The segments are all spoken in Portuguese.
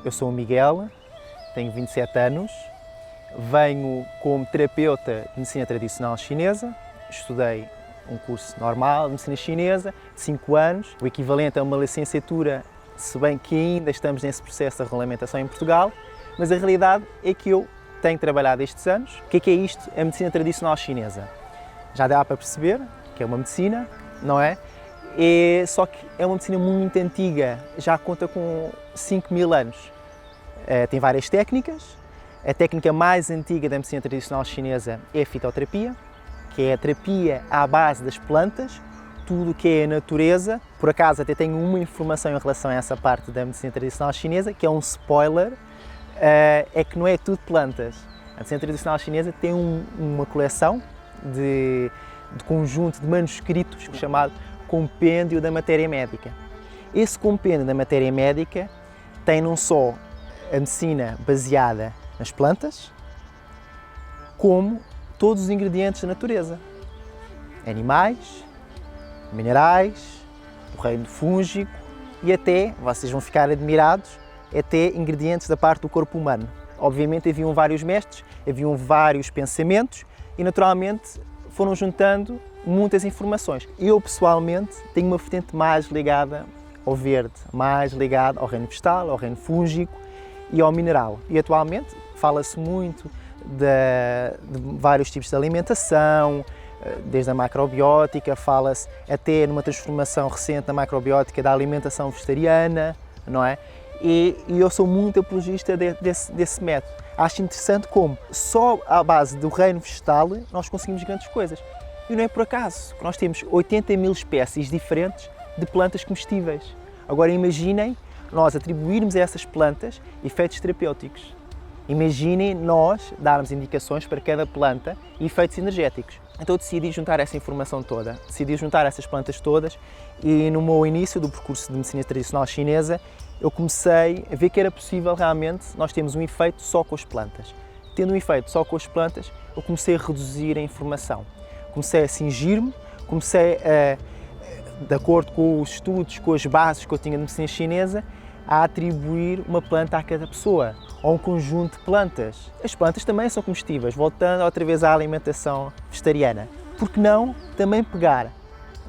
Eu sou o Miguel, tenho 27 anos, venho como terapeuta de medicina tradicional chinesa, estudei um curso normal de medicina chinesa, de 5 anos, o equivalente a uma licenciatura, se bem que ainda estamos nesse processo de regulamentação em Portugal, mas a realidade é que eu tenho trabalhado estes anos. O que é isto? A medicina tradicional chinesa. Já dá para perceber que é uma medicina, não é? Só que é uma medicina muito antiga, já conta com 5.000 anos. Tem várias técnicas. A técnica mais antiga da medicina tradicional chinesa é a fitoterapia, que é a terapia à base das plantas, tudo o que é a natureza. Por acaso até tenho uma informação em relação a essa parte da medicina tradicional chinesa, que é um spoiler, é que não é tudo plantas. A medicina tradicional chinesa tem uma coleção de conjunto de manuscritos chamado Compêndio da Matéria Médica. Esse compêndio da matéria médica tem não só a medicina baseada nas plantas, como todos os ingredientes da natureza. Animais, minerais, o reino fúngico e até, vocês vão ficar admirados, até ingredientes da parte do corpo humano. Obviamente haviam vários mestres, haviam vários pensamentos e naturalmente foram juntando muitas informações. Eu, pessoalmente, tenho uma vertente mais ligada ao verde, mais ligada ao reino vegetal, ao reino fúngico e ao mineral. E atualmente fala-se muito de vários tipos de alimentação, desde a macrobiótica, fala-se até numa transformação recente da macrobiótica da alimentação vegetariana, não é? E eu sou muito apologista desse método. Acho interessante como só à base do reino vegetal nós conseguimos grandes coisas. E não é por acaso que nós temos 80.000 espécies diferentes de plantas comestíveis. Agora imaginem nós atribuirmos a essas plantas efeitos terapêuticos. Imaginem nós darmos indicações para cada planta e efeitos energéticos. Então eu decidi juntar essa informação toda, decidi juntar essas plantas todas e no meu início do percurso de medicina tradicional chinesa eu comecei a ver que era possível realmente nós termos um efeito só com as plantas. Tendo um efeito só com as plantas, eu comecei a reduzir a informação. Comecei a cingir-me, comecei a, de acordo com os estudos, com as bases que eu tinha de medicina chinesa, a atribuir uma planta a cada pessoa, ou um conjunto de plantas. As plantas também são comestíveis, voltando outra vez à alimentação vegetariana. Por que não também pegar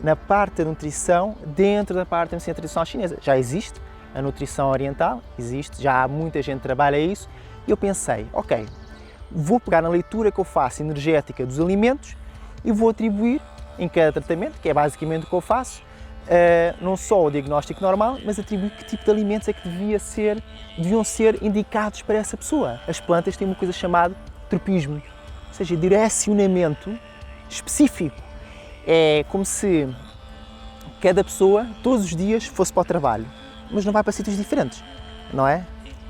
na parte da nutrição dentro da parte da medicina tradicional chinesa? Já existe a nutrição oriental, existe, já há muita gente que trabalha isso, e eu pensei, ok, vou pegar na leitura que eu faço energética dos alimentos e vou atribuir em cada tratamento, que é basicamente o que eu faço, não só o diagnóstico normal, mas atribuir que tipo de alimentos é que deviam ser indicados para essa pessoa. As plantas têm uma coisa chamada tropismo, ou seja, direcionamento específico. É como se cada pessoa, todos os dias, fosse para o trabalho, mas não vai para sítios diferentes, não é?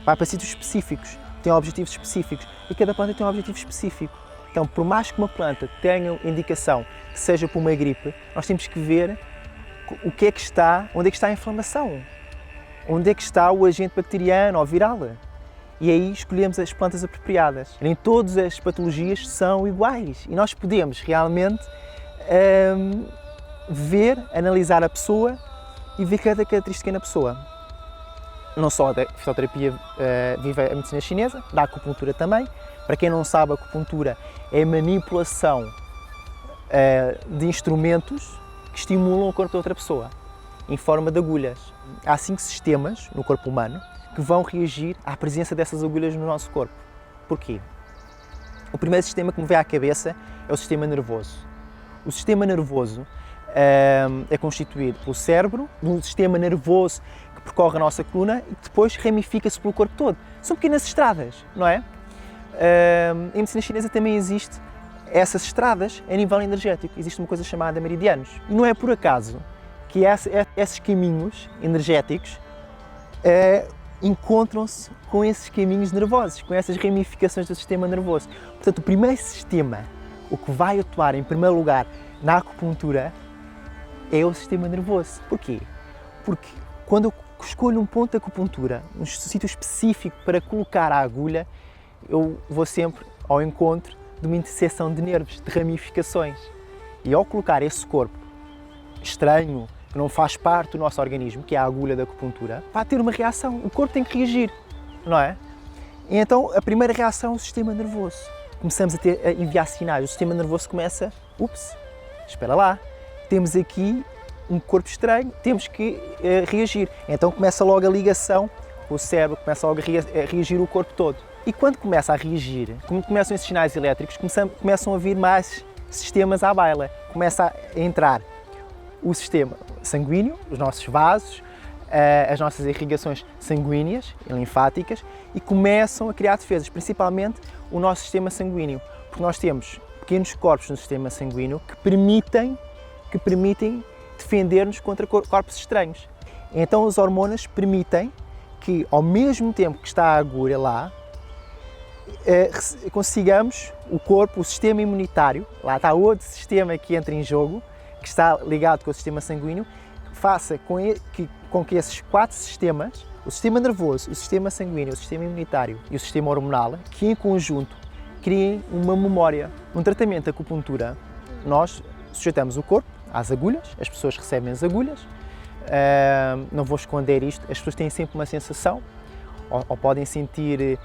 Vai para sítios específicos, tem objetivos específicos e cada planta tem um objetivo específico. Então, por mais que uma planta tenha indicação que seja por uma gripe, nós temos que ver o que é que está, onde é que está a inflamação, onde é que está o agente bacteriano ou viral. E aí escolhemos as plantas apropriadas. Nem todas as patologias são iguais e nós podemos realmente ver, analisar a pessoa e ver cada característica na pessoa. Não só da fitoterapia vive a medicina chinesa, da acupuntura também. Para quem não sabe, a acupuntura é a manipulação de instrumentos que estimulam o corpo de outra pessoa, em forma de agulhas. Há 5 sistemas no corpo humano que vão reagir à presença dessas agulhas no nosso corpo. Porquê? O primeiro sistema que me vem à cabeça é o sistema nervoso. O sistema nervoso é constituído pelo cérebro, um sistema nervoso que percorre a nossa coluna e que depois ramifica-se pelo corpo todo. São pequenas estradas, não é? Em medicina chinesa também existe essas estradas a nível energético. Existe uma coisa chamada meridianos. E não é por acaso que esses caminhos energéticos encontram-se com esses caminhos nervosos, com essas ramificações do sistema nervoso. Portanto, o primeiro sistema, o que vai atuar em primeiro lugar na acupuntura, é o sistema nervoso. Porquê? Porque quando eu escolho um ponto de acupuntura, um sítio específico para colocar a agulha, eu vou sempre ao encontro de uma interseção de nervos, de ramificações. E ao colocar esse corpo estranho, que não faz parte do nosso organismo, que é a agulha da acupuntura, vai ter uma reação. O corpo tem que reagir. não é? E então a primeira reação é o sistema nervoso. Começamos a enviar sinais, o sistema nervoso começa, ups, espera lá, temos aqui um corpo estranho, temos que reagir. Então começa logo a ligação, o cérebro começa logo a reagir o corpo todo. E quando começa a reagir, como começam esses sinais elétricos, começam a vir mais sistemas à baila. Começa a entrar o sistema sanguíneo, os nossos vasos, as nossas irrigações sanguíneas e linfáticas e começam a criar defesas, principalmente o nosso sistema sanguíneo, porque nós temos pequenos corpos no sistema sanguíneo que permitem defender-nos contra corpos estranhos. Então as hormonas permitem que, ao mesmo tempo que está a agulha lá, consigamos o corpo, o sistema imunitário, lá está outro sistema que entra em jogo, que está ligado com o sistema sanguíneo, faça com que esses 4 sistemas, o sistema nervoso, o sistema sanguíneo, o sistema imunitário e o sistema hormonal, que em conjunto criem uma memória. No tratamento de acupuntura, nós sujeitamos o corpo às agulhas, as pessoas recebem as agulhas, não vou esconder isto, as pessoas têm sempre uma sensação, ou podem sentir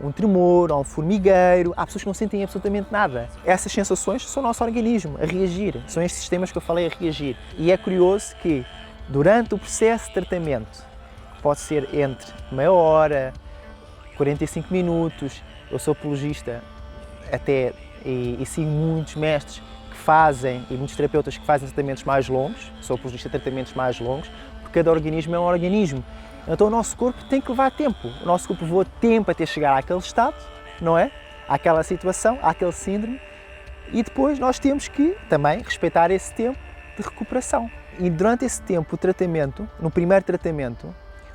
um tremor, ou um formigueiro. Há pessoas que não sentem absolutamente nada. Essas sensações são o nosso organismo a reagir, são estes sistemas que eu falei a reagir. E é curioso que durante o processo de tratamento, que pode ser entre meia hora, 45 minutos, eu sou apologista e sigo muitos mestres que fazem, e muitos terapeutas que fazem tratamentos mais longos, sou apologista de tratamentos mais longos, porque cada organismo é um organismo. Então o nosso corpo tem que levar tempo, o nosso corpo levou tempo até chegar àquele estado, não é? Àquela situação, àquele síndrome, e depois nós temos que também respeitar esse tempo de recuperação. E durante esse tempo, o tratamento, no primeiro tratamento,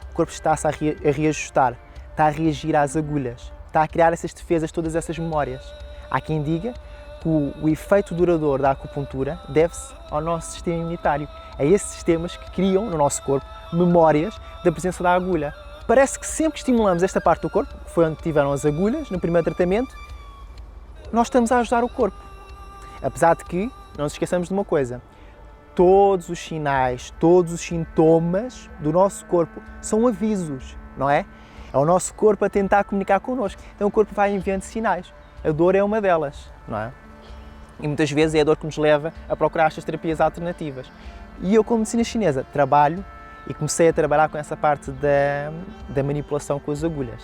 o corpo está-se a reajustar, está a reagir às agulhas, está a criar essas defesas, todas essas memórias. Há quem diga que o efeito duradouro da acupuntura deve-se ao nosso sistema imunitário, a esses sistemas que criam no nosso corpo memórias da presença da agulha. Parece que sempre que estimulamos esta parte do corpo, que foi onde tiveram as agulhas no primeiro tratamento, nós estamos a ajudar o corpo. Apesar de que, não nos esqueçamos de uma coisa, todos os sinais, todos os sintomas do nosso corpo são avisos, não é? É o nosso corpo a tentar comunicar connosco. Então o corpo vai enviando sinais. A dor é uma delas, não é? E muitas vezes é a dor que nos leva a procurar estas terapias alternativas. E eu, como medicina chinesa, trabalho e comecei a trabalhar com essa parte da manipulação com as agulhas.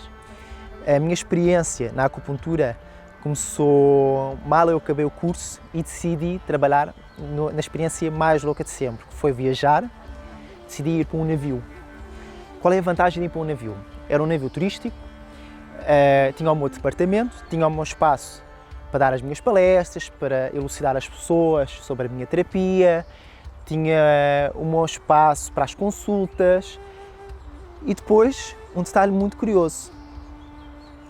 A minha experiência na acupuntura começou mal eu acabei o curso e decidi trabalhar na experiência mais louca de sempre, que foi viajar, decidi ir para um navio. Qual é a vantagem de ir para um navio? Era um navio turístico, tinha o meu departamento, tinha o meu espaço para dar as minhas palestras, para elucidar as pessoas sobre a minha terapia, tinha o meu espaço para as consultas e depois um detalhe muito curioso.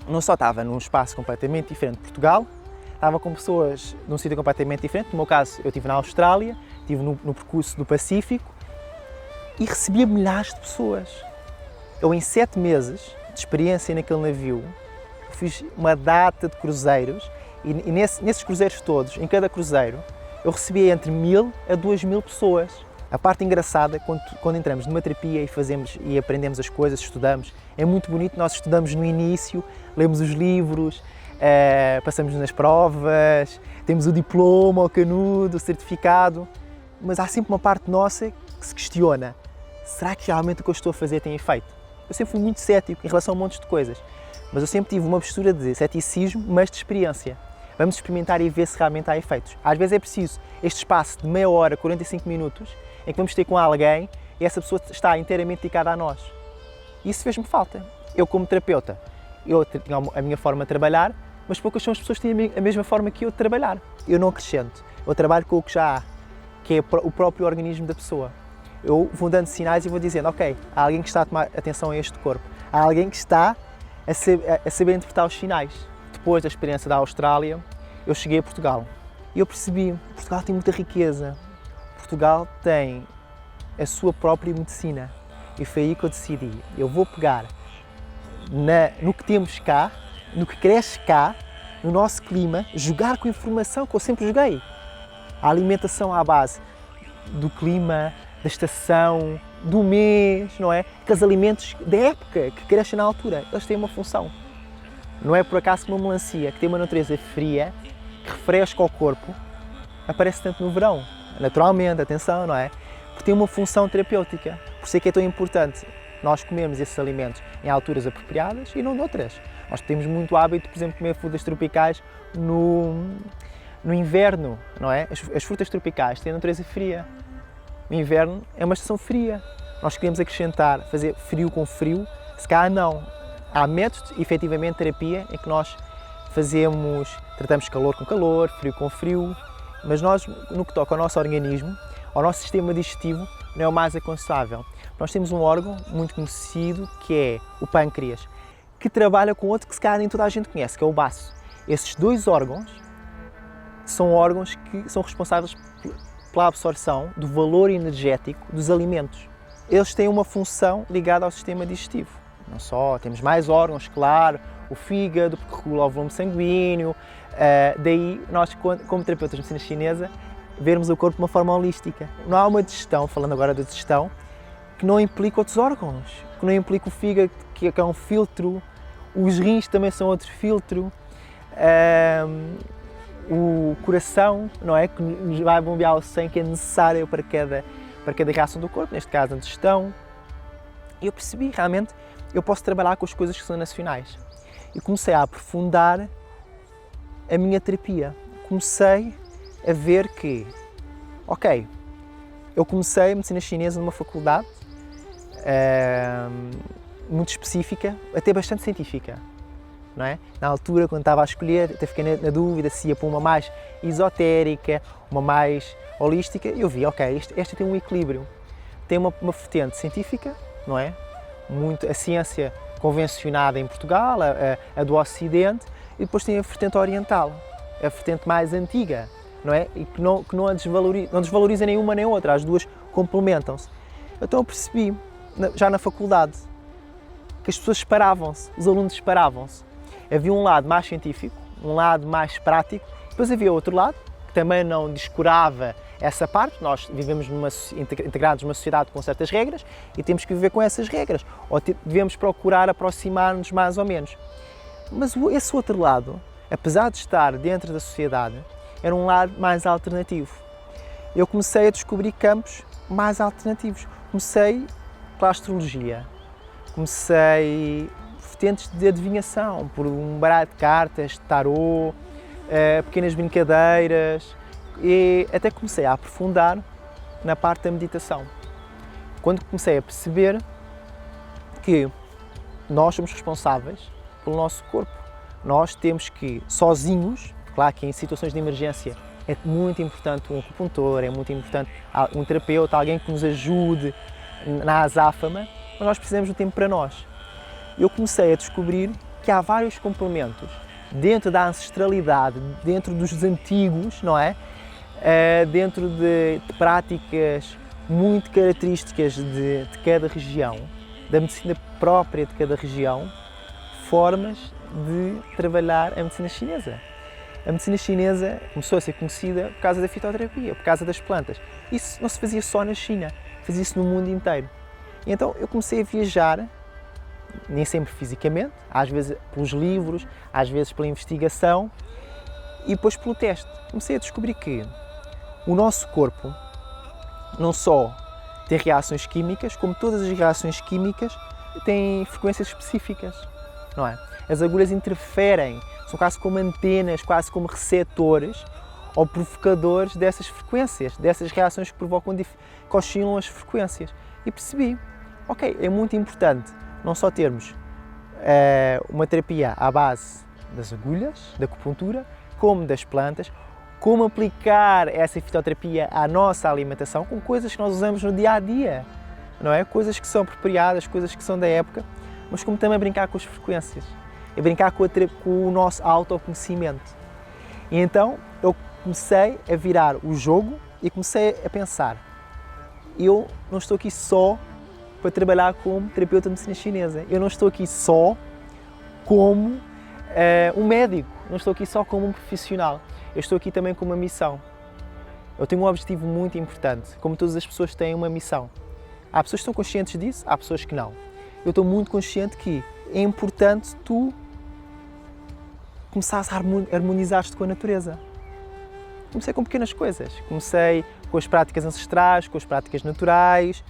Não só estava num espaço completamente diferente de Portugal, estava com pessoas num sítio completamente diferente. No meu caso, eu estive na Austrália, estive no percurso do Pacífico e recebia milhares de pessoas. Eu, em 7 meses de experiência naquele navio, fiz uma data de cruzeiros e nesses cruzeiros todos, em cada cruzeiro, eu recebia entre 1000 a 2000 pessoas. A parte engraçada, quando entramos numa terapia e aprendemos as coisas, estudamos, é muito bonito. Nós estudamos no início, lemos os livros, passamos nas provas, temos o diploma, o canudo, o certificado, mas há sempre uma parte nossa que se questiona: será que realmente o que eu estou a fazer tem efeito? Eu sempre fui muito cético em relação a montes de coisas, mas eu sempre tive uma postura de ceticismo, mas de experiência. Vamos experimentar e ver se realmente há efeitos. Às vezes é preciso este espaço de meia hora, 45 minutos, em que vamos ter com alguém e essa pessoa está inteiramente dedicada a nós. Isso fez-me falta. Eu, como terapeuta, eu tinha a minha forma de trabalhar, mas poucas são as pessoas que têm a mesma forma que eu de trabalhar. Eu não acrescento. Eu trabalho com o que já há, que é o próprio organismo da pessoa. Eu vou dando sinais e vou dizendo: ok, há alguém que está a tomar atenção a este corpo. Há alguém que está a saber interpretar os sinais. Depois da experiência da Austrália, eu cheguei a Portugal e eu percebi que Portugal tem muita riqueza. Portugal tem a sua própria medicina e foi aí que eu decidi: eu vou pegar no que temos cá, no que cresce cá, no nosso clima, jogar com a informação que eu sempre joguei. A alimentação à base do clima, da estação, do mês, não é? Aqueles alimentos da época que crescem na altura, eles têm uma função. Não é por acaso que uma melancia, que tem uma natureza fria, que refresca o corpo, aparece tanto no verão. Naturalmente, atenção, não é? Porque tem uma função terapêutica. Por isso é que é tão importante nós comermos esses alimentos em alturas apropriadas e não noutras. Nós temos muito hábito, por exemplo, de comer frutas tropicais no inverno, não é? As frutas tropicais têm a natureza fria. O inverno é uma estação fria. Nós queremos acrescentar, fazer frio com frio, se calhar não. Há métodos, efetivamente, de terapia em que nós tratamos calor com calor, frio com frio, mas nós, no que toca ao nosso organismo, ao nosso sistema digestivo, não é o mais aconselhável. Nós temos um órgão muito conhecido que é o pâncreas, que trabalha com outro que se calhar nem toda a gente conhece, que é o baço. Esses dois órgãos são órgãos que são responsáveis pela absorção do valor energético dos alimentos. Eles têm uma função ligada ao sistema digestivo. Não só, temos mais órgãos, claro, o fígado, porque regula o volume sanguíneo, daí nós, como terapeutas de medicina chinesa, vermos o corpo de uma forma holística. Não há uma digestão, falando agora da digestão, que não implica outros órgãos, que não implica o fígado, que é um filtro, os rins também são outro filtro, o coração, não é, que nos vai bombear o sangue que é necessário para cada reação do corpo, neste caso a digestão. E eu percebi, realmente, eu posso trabalhar com as coisas que são nacionais. E comecei a aprofundar a minha terapia. Comecei a ver que, ok, eu comecei a medicina chinesa numa faculdade muito específica, até bastante científica, não é? Na altura, quando estava a escolher, até fiquei na dúvida se ia para uma mais esotérica, uma mais holística, e eu vi, ok, esta tem um equilíbrio. Tem uma vertente científica, não é? Muito a ciência convencionada em Portugal, a do Ocidente, e depois tem a vertente oriental, a vertente mais antiga, não é? E que não desvaloriza nenhuma nem outra, as duas complementam-se. Então eu percebi, já na faculdade, que as pessoas separavam-se, os alunos separavam-se. Havia um lado mais científico, um lado mais prático, depois havia outro lado, que também não descurava essa parte. Nós vivemos integrados numa sociedade com certas regras e temos que viver com essas regras, ou devemos procurar aproximar-nos mais ou menos. Mas esse outro lado, apesar de estar dentro da sociedade, era um lado mais alternativo. Eu comecei a descobrir campos mais alternativos. Comecei pela astrologia, comecei vertentes de adivinhação, por um baralho de cartas, de tarô, pequenas brincadeiras, e até comecei a aprofundar na parte da meditação. Quando comecei a perceber que nós somos responsáveis pelo nosso corpo, nós temos que, sozinhos, claro que em situações de emergência é muito importante um acupuntor, é muito importante um terapeuta, alguém que nos ajude na azáfama, mas nós precisamos de tempo para nós. Eu comecei a descobrir que há vários complementos dentro da ancestralidade, dentro dos antigos, não é? Dentro de práticas muito características de cada região, da medicina própria de cada região, formas de trabalhar a medicina chinesa. A medicina chinesa começou a ser conhecida por causa da fitoterapia, por causa das plantas. Isso não se fazia só na China, fazia-se no mundo inteiro. E então eu comecei a viajar, nem sempre fisicamente, às vezes pelos livros, às vezes pela investigação e depois pelo teste. Comecei a descobrir que o nosso corpo não só tem reações químicas, como todas as reações químicas têm frequências específicas, não é? As agulhas interferem, são quase como antenas, quase como receptores ou provocadores dessas frequências, dessas reações que provocam, que oscilam as frequências. E percebi, ok, é muito importante não só termos uma terapia à base das agulhas, da acupuntura, como das plantas, como aplicar essa fitoterapia à nossa alimentação com coisas que nós usamos no dia-a-dia, não é? Coisas que são apropriadas, coisas que são da época, mas como também brincar com as frequências, e brincar com o nosso autoconhecimento. E então eu comecei a virar o jogo e comecei a pensar, eu não estou aqui só para trabalhar como terapeuta de medicina chinesa, eu não estou aqui só como um médico, não estou aqui só como um profissional, eu estou aqui também com uma missão. Eu tenho um objetivo muito importante, como todas as pessoas têm uma missão. Há pessoas que estão conscientes disso, há pessoas que não. Eu estou muito consciente que é importante tu começares a harmonizar-te com a natureza. Comecei com pequenas coisas. Comecei com as práticas ancestrais, com as práticas naturais.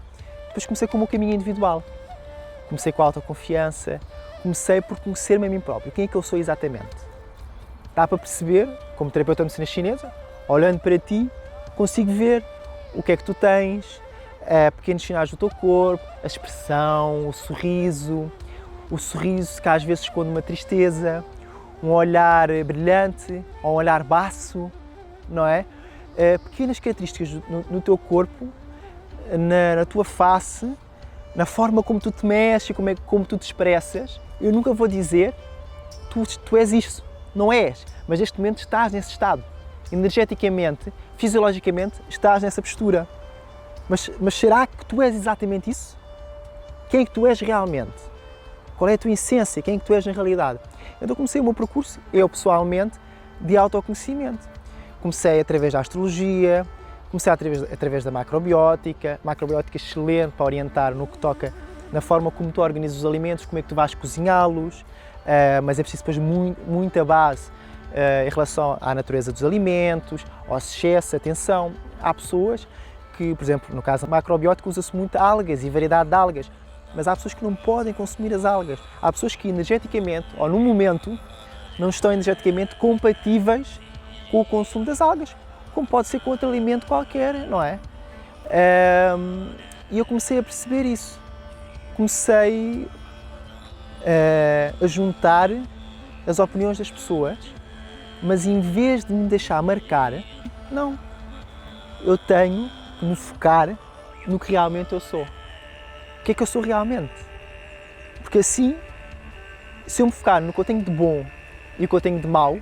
Depois comecei com o meu caminho individual. Comecei com a autoconfiança. Comecei por conhecer-me a mim próprio. Quem é que eu sou exatamente? Dá para perceber, como terapeuta de medicina chinesa, olhando para ti, consigo ver o que é que tu tens, pequenos sinais do teu corpo, a expressão, o sorriso que às vezes esconde uma tristeza, um olhar brilhante, ou um olhar baço, não é? Pequenas características no teu corpo, na tua face, na forma como tu te mexes, como tu te expressas. Eu nunca vou dizer tu és isso, não és, mas neste momento estás nesse estado. Energeticamente, fisiologicamente, estás nessa postura. Mas será que tu és exatamente isso? Quem é que tu és realmente? Qual é a tua essência? Quem é que tu és na realidade? Então comecei o meu percurso, eu pessoalmente, de autoconhecimento. Comecei através da astrologia, comecei através da macrobiótica excelente para orientar no que toca na forma como tu organizas os alimentos, como é que tu vais cozinhá-los, mas é preciso depois muita base em relação à natureza dos alimentos, aos excessos, atenção. Há pessoas que, por exemplo, no caso da macrobiótica, usa-se muito algas e variedade de algas, mas há pessoas que não podem consumir as algas. Há pessoas que energeticamente, ou no momento, não estão energeticamente compatíveis com o consumo das algas, como pode ser com outro alimento qualquer, não é? E eu comecei a perceber isso. Comecei a juntar as opiniões das pessoas, mas em vez de me deixar marcar, não. Eu tenho que me focar no que realmente eu sou. O que é que eu sou realmente? Porque assim, se eu me focar no que eu tenho de bom e o que eu tenho de mau,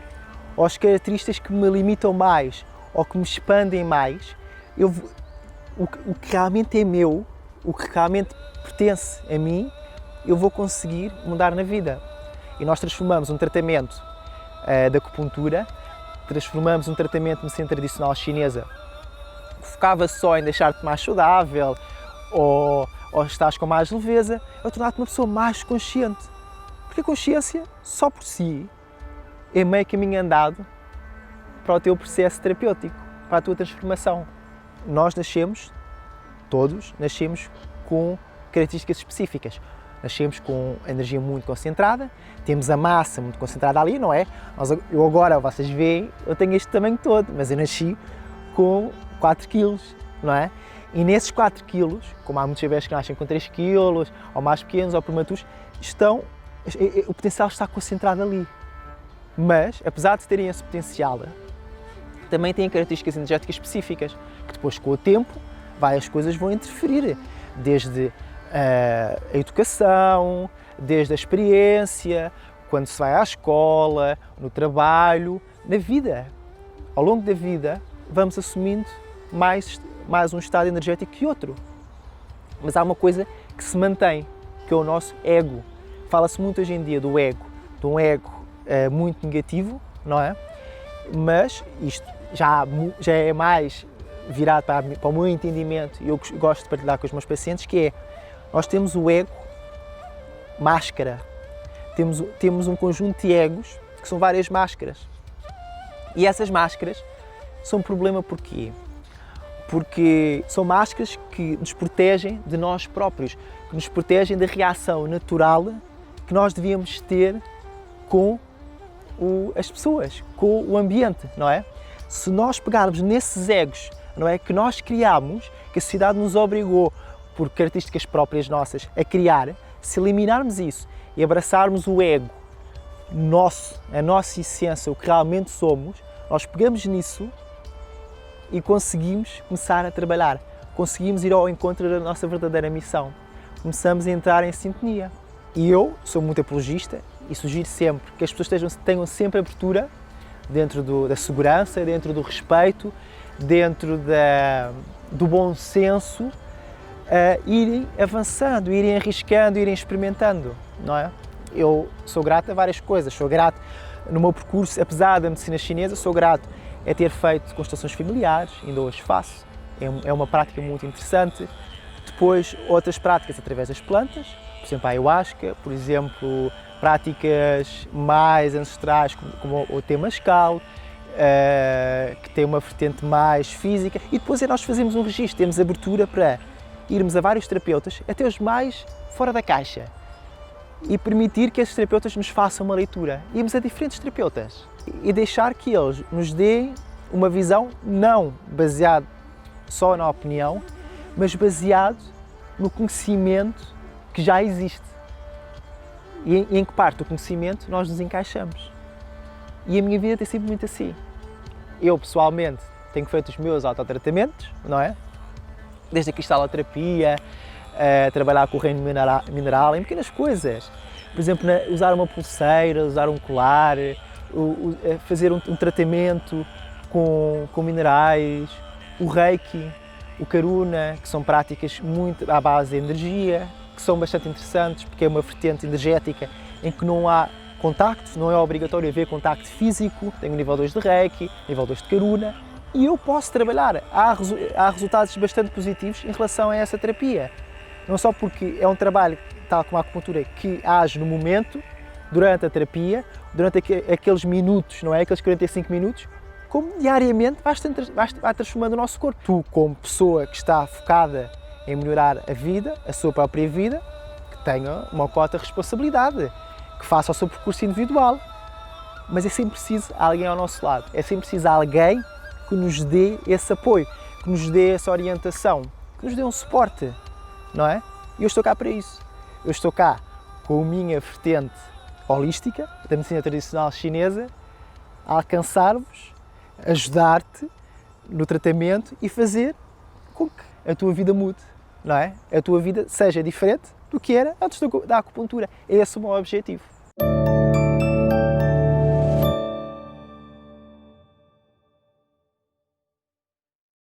ou as características que me limitam mais ou que me expandem mais, o que realmente é meu, o que realmente pertence a mim, eu vou conseguir mudar na vida. E nós transformamos um tratamento de acupuntura, transformamos um tratamento de medicina tradicional chinesa que focava só em deixar-te mais saudável ou estás com mais leveza, a tornar-te uma pessoa mais consciente. Porque a consciência, só por si, é meio caminho andado para o teu processo terapêutico, para a tua transformação. Nós todos nascemos com características específicas. Nascemos com a energia muito concentrada, temos a massa muito concentrada ali, não é? Eu agora, vocês veem, eu tenho este tamanho todo, mas eu nasci com 4 kg, não é? E nesses 4 kg, como há muitos bebés que nascem com 3 kg, ou mais pequenos, ou prematuros, o potencial está concentrado ali. Mas, apesar de terem esse potencial, também têm características energéticas específicas, que depois, com o tempo, várias coisas vão interferir, desde a educação, desde a experiência, quando se vai à escola, no trabalho, na vida. Ao longo da vida, vamos assumindo mais um estado energético que outro. Mas há uma coisa que se mantém, que é o nosso ego. Fala-se muito hoje em dia do ego, de um ego muito negativo, não é? Mas isto já é mais virado para o meu entendimento, e eu gosto de partilhar com os meus pacientes, que é, nós temos o ego máscara, temos um conjunto de egos, que são várias máscaras. E essas máscaras são um problema porquê? Porque são máscaras que nos protegem de nós próprios, que nos protegem da reação natural que nós devíamos ter com as pessoas, com o ambiente, não é? Se nós pegarmos nesses egos, não é, que nós criámos, que a sociedade nos obrigou, por características próprias nossas, a criar, se eliminarmos isso e abraçarmos o ego, a nossa essência, o que realmente somos, nós pegamos nisso e conseguimos começar a trabalhar, conseguimos ir ao encontro da nossa verdadeira missão, começamos a entrar em sintonia. E eu sou muito apologista e sugiro sempre que as pessoas tenham sempre abertura dentro da segurança, dentro do respeito, dentro do bom senso, irem avançando, irem arriscando, irem experimentando, não é? Eu sou grato a várias coisas, sou grato no meu percurso, apesar da medicina chinesa, sou grato a ter feito constelações familiares, ainda hoje faço, é uma prática muito interessante. Depois, outras práticas através das plantas, por exemplo, a ayahuasca, por exemplo, práticas mais ancestrais, como o temazcal, que tem uma vertente mais física. E depois nós fazemos um registro, temos abertura para irmos a vários terapeutas, até os mais fora da caixa, e permitir que esses terapeutas nos façam uma leitura. Irmos a diferentes terapeutas e deixar que eles nos deem uma visão não baseada só na opinião, mas baseado no conhecimento que já existe. E em que parte do conhecimento nós nos encaixamos. E a minha vida tem sido muito assim. Eu, pessoalmente, tenho feito os meus autotratamentos, não é? Desde a cristaloterapia, trabalhar com o reino mineral, em pequenas coisas. Por exemplo, usar uma pulseira, usar um colar, fazer um tratamento com minerais, o reiki, o karuna, que são práticas muito à base de energia, que são bastante interessantes porque é uma vertente energética em que não há contacto, não é obrigatório haver contacto físico. Tenho nível 2 de reiki, nível 2 de karuna, e eu posso trabalhar. Há resultados bastante positivos em relação a essa terapia. Não só porque é um trabalho, tal como a acupuntura, que age no momento, durante a terapia, durante aqueles minutos, não é? Aqueles 45 minutos, como diariamente vai transformando o nosso corpo. Tu, como pessoa que está focada em melhorar a vida, a sua própria vida, que tenha uma cota de responsabilidade, que faça o seu percurso individual. Mas é sempre preciso alguém ao nosso lado, é sempre preciso alguém que nos dê esse apoio, que nos dê essa orientação, que nos dê um suporte, não é? E eu estou cá para isso. Eu estou cá com a minha vertente holística, da medicina tradicional chinesa, a alcançar-vos, ajudar-te no tratamento e fazer com que a tua vida mude, não é? A tua vida seja diferente do que era antes da acupuntura. Esse é o meu objetivo.